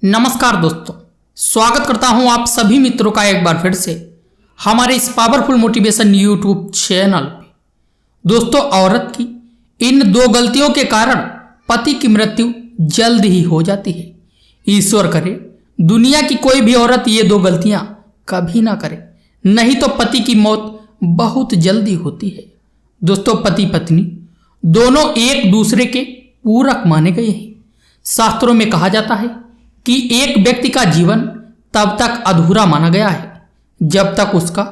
नमस्कार दोस्तों, स्वागत करता हूं आप सभी मित्रों का एक बार फिर से हमारे इस पावरफुल मोटिवेशन यूट्यूब चैनल पे। दोस्तों, औरत की इन दो गलतियों के कारण पति की मृत्यु जल्द ही हो जाती है। ईश्वर करे दुनिया की कोई भी औरत ये दो गलतियां कभी ना करे, नहीं तो पति की मौत बहुत जल्दी होती है। दोस्तों, पति पत्नी दोनों एक दूसरे के पूरक माने गए हैं। शास्त्रों में कहा जाता है कि एक व्यक्ति का जीवन तब तक अधूरा माना गया है जब तक उसका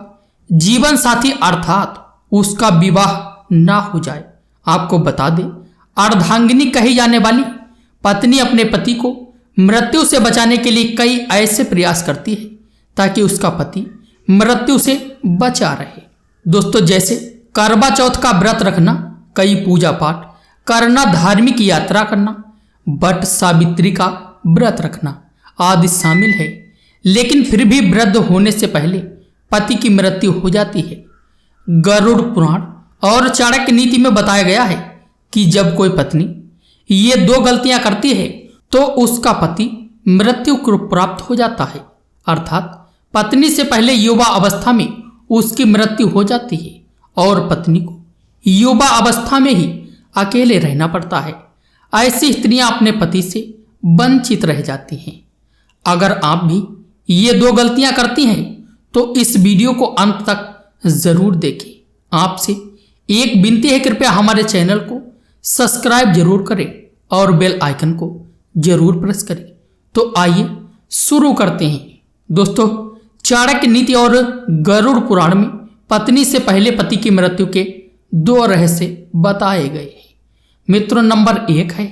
जीवन साथी अर्थात उसका विवाह ना हो जाए। आपको बता दें, अर्धांगिनी कही जाने वाली पत्नी अपने पति को मृत्यु से बचाने के लिए कई ऐसे प्रयास करती है ताकि उसका पति मृत्यु से बचा रहे। दोस्तों, जैसे करवा चौथ का व्रत रखना, कई पूजा पाठ करना, धार्मिक यात्रा करना, वट सावित्री का व्रत रखना आदि शामिल है। लेकिन फिर भी वृद्ध होने से पहले पति की मृत्यु हो जाती है। गरुड़ पुराण और चाणक्य नीति में बताया गया है कि जब कोई पत्नी ये दो गलतियां करती है तो उसका पति मृत्यु को प्राप्त हो जाता है, अर्थात पत्नी से पहले युवा अवस्था में उसकी मृत्यु हो जाती है और पत्नी को युवा अवस्था में ही अकेले रहना पड़ता है। ऐसी स्त्रियां अपने पति से वंचित रह जाती हैं। अगर आप भी ये दो गलतियां करती हैं तो इस वीडियो को अंत तक जरूर देखें। आपसे एक विनती है, कृपया हमारे चैनल को सब्सक्राइब जरूर करें और बेल आइकन को जरूर प्रेस करें। तो आइए शुरू करते हैं। दोस्तों, चाणक्य नीति और गरुड़ पुराण में पत्नी से पहले पति की मृत्यु के दो रहस्य बताए गए हैं। मित्रों, नंबर 1 है,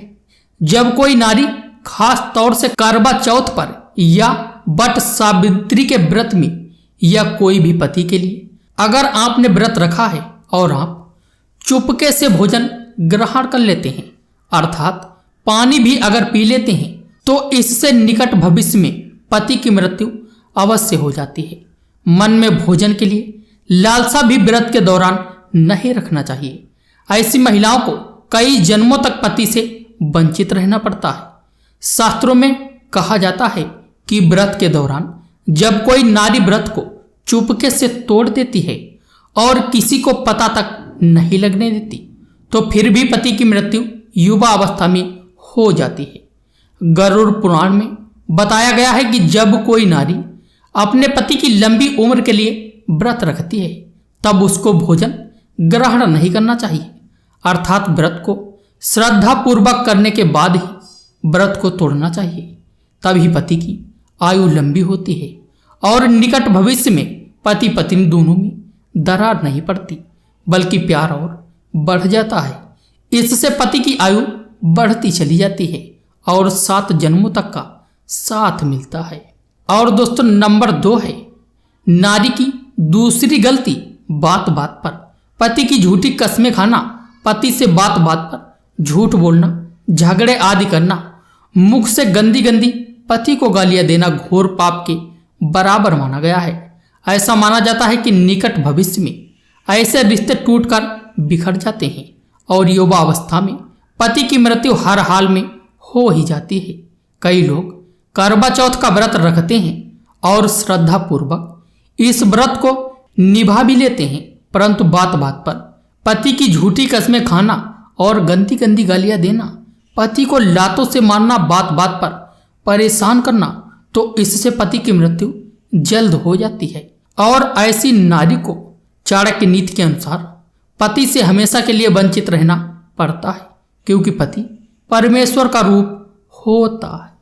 जब कोई नारी खास तौर से करवा चौथ पर या वट सावित्री के व्रत में या कोई भी पति के लिए अगर आपने व्रत रखा है और आप चुपके से भोजन ग्रहण कर लेते हैं, अर्थात पानी भी अगर पी लेते हैं, तो इससे निकट भविष्य में पति की मृत्यु अवश्य हो जाती है। मन में भोजन के लिए लालसा भी व्रत के दौरान नहीं रखना चाहिए। ऐसी महिलाओं को कई जन्मों तक पति से वंचित रहना पड़ता है। शास्त्रों में कहा जाता है कि व्रत के दौरान जब कोई नारी व्रत को चुपके से तोड़ देती है और किसी को पता तक नहीं लगने देती, तो फिर भी पति की मृत्यु युवा अवस्था में हो जाती है। गरुड़ पुराण में बताया गया है कि जब कोई नारी अपने पति की लंबी उम्र के लिए व्रत रखती है तब उसको भोजन ग्रहण नहीं करना चाहिए, अर्थात व्रत को श्रद्धा पूर्वक करने के बाद ही व्रत को तोड़ना चाहिए। तभी पति की आयु लंबी होती है और निकट भविष्य में पति पत्नी दोनों में दरार नहीं पड़ती, बल्कि प्यार और बढ़ जाता है। इससे पति की आयु बढ़ती चली जाती है और 7 जन्मों तक का साथ मिलता है। और दोस्तों, नंबर 2 है, नारी की दूसरी गलती बात बात पर पति की झूठी कस्में खाना, पति से बात बात पर झूठ बोलना, झगड़े आदि करना, मुख से गंदी गंदी पति को गालियां देना घोर पाप के बराबर माना गया है। ऐसा माना जाता है कि निकट भविष्य में ऐसे रिश्ते टूटकर बिखर जाते हैं और युवा अवस्था में पति की मृत्यु हर हाल में हो ही जाती है। कई लोग करवा चौथ का व्रत रखते हैं और श्रद्धा पूर्वक इस व्रत को निभा भी लेते हैं, परंतु बात बात पर पति की झूठी कस्में खाना और गंदी गंदी गालियां देना, पति को लातों से मारना, बात बात पर परेशान करना, तो इससे पति की मृत्यु जल्द हो जाती है। और ऐसी नारी को चाणक्य नीति के अनुसार पति से हमेशा के लिए वंचित रहना पड़ता है, क्योंकि पति परमेश्वर का रूप होता है।